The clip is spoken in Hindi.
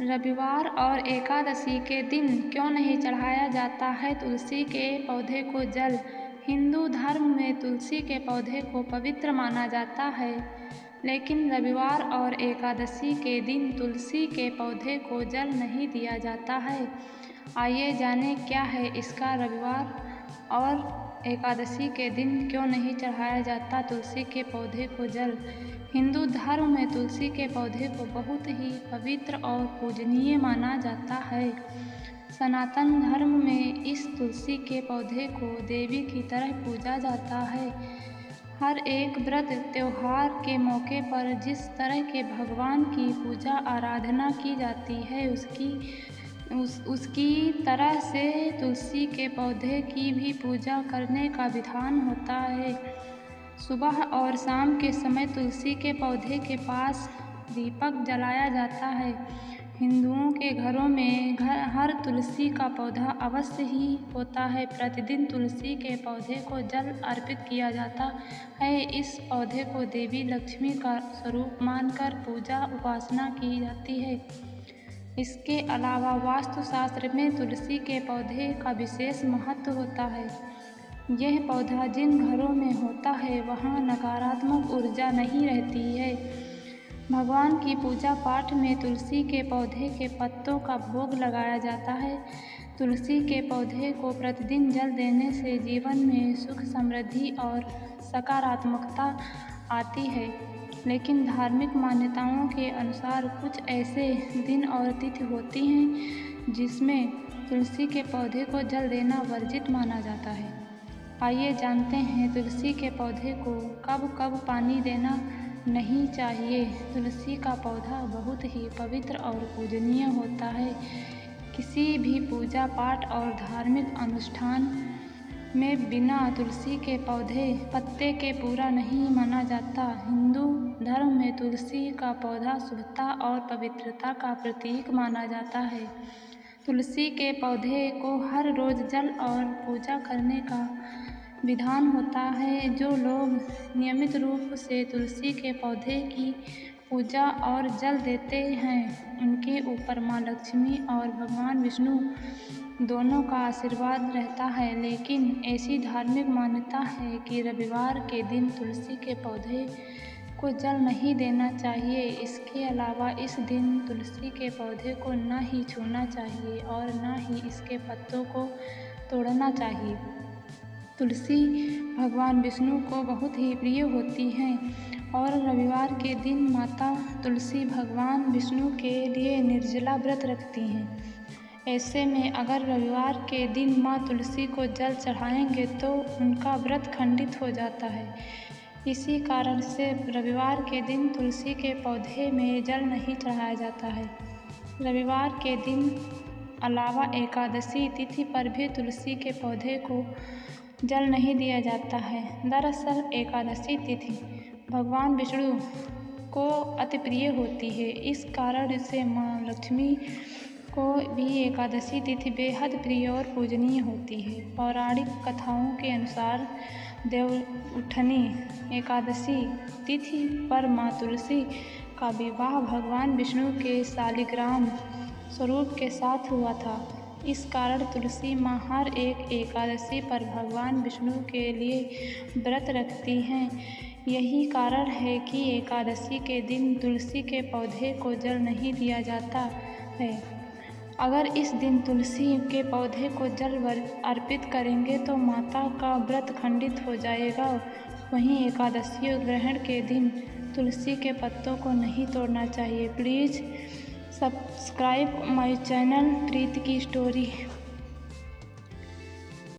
रविवार और एकादशी के दिन क्यों नहीं चढ़ाया जाता है तुलसी के पौधे को जल? हिंदू धर्म में तुलसी के पौधे को पवित्र माना जाता है, लेकिन रविवार और एकादशी के दिन तुलसी के पौधे को जल नहीं दिया जाता है। आइए जानें क्या है इसका रविवार और एकादशी के दिन क्यों नहीं चढ़ाया जाता तुलसी के पौधे को जल। हिंदू धर्म में तुलसी के पौधे को बहुत ही पवित्र और पूजनीय माना जाता है। सनातन धर्म में इस तुलसी के पौधे को देवी की तरह पूजा जाता है। हर एक व्रत त्योहार के मौके पर जिस तरह के भगवान की पूजा आराधना की जाती है उसकी तरह से तुलसी के पौधे की भी पूजा करने का विधान होता है। सुबह और शाम के समय तुलसी के पौधे के पास दीपक जलाया जाता है। हिंदुओं के घरों में हर तुलसी का पौधा अवश्य ही होता है। प्रतिदिन तुलसी के पौधे को जल अर्पित किया जाता है। इस पौधे को देवी लक्ष्मी का स्वरूप मानकर पूजा उपासना की जाती है। इसके अलावा वास्तुशास्त्र में तुलसी के पौधे का विशेष महत्व होता है। यह पौधा जिन घरों में होता है वहाँ नकारात्मक ऊर्जा नहीं रहती है। भगवान की पूजा पाठ में तुलसी के पौधे के पत्तों का भोग लगाया जाता है। तुलसी के पौधे को प्रतिदिन जल देने से जीवन में सुख, समृद्धि और सकारात्मकता आती है। लेकिन धार्मिक मान्यताओं के अनुसार कुछ ऐसे दिन और तिथि होती हैं जिसमें तुलसी के पौधे को जल देना वर्जित माना जाता है। आइए जानते हैं तुलसी के पौधे को कब कब पानी देना नहीं चाहिए। तुलसी का पौधा बहुत ही पवित्र और पूजनीय होता है। किसी भी पूजा पाठ और धार्मिक अनुष्ठान में बिना तुलसी के पत्ते के पूरा नहीं माना जाता। हिंदू धर्म में तुलसी का पौधा शुभता और पवित्रता का प्रतीक माना जाता है। तुलसी के पौधे को हर रोज जल और पूजा करने का विधान होता है। जो लोग नियमित रूप से तुलसी के पौधे की पूजा और जल देते हैं उनके ऊपर माँ लक्ष्मी और भगवान विष्णु दोनों का आशीर्वाद रहता है। लेकिन ऐसी धार्मिक मान्यता है कि रविवार के दिन तुलसी के पौधे को जल नहीं देना चाहिए। इसके अलावा इस दिन तुलसी के पौधे को न ही छूना चाहिए और न ही इसके पत्तों को तोड़ना चाहिए। तुलसी भगवान विष्णु को बहुत ही प्रिय होती हैं और रविवार के दिन माता तुलसी भगवान विष्णु के लिए निर्जला व्रत रखती हैं। ऐसे में अगर रविवार के दिन माँ तुलसी को जल चढ़ाएंगे तो उनका व्रत खंडित हो जाता है। इसी कारण से रविवार के दिन तुलसी के पौधे में जल नहीं चढ़ाया जाता है। रविवार के दिन अलावा एकादशी तिथि पर भी तुलसी के पौधे को जल नहीं दिया जाता है। दरअसल एकादशी तिथि भगवान विष्णु को अति प्रिय होती है। इस कारण से माँ लक्ष्मी को भी एकादशी तिथि बेहद प्रिय और पूजनीय होती है। पौराणिक कथाओं के अनुसार देवउठनी एकादशी तिथि पर माँ तुलसी का विवाह भगवान विष्णु के शालिग्राम स्वरूप के साथ हुआ था। इस कारण तुलसी माँ हर एक एकादशी पर भगवान विष्णु के लिए व्रत रखती हैं। यही कारण है कि एकादशी के दिन तुलसी के पौधे को जल नहीं दिया जाता है। अगर इस दिन तुलसी के पौधे को जल अर्पित करेंगे तो माता का व्रत खंडित हो जाएगा। वहीं एकादशी ग्रहण के दिन तुलसी के पत्तों को नहीं तोड़ना चाहिए। प्लीज़ सब्सक्राइब माय चैनल प्रीति की स्टोरी।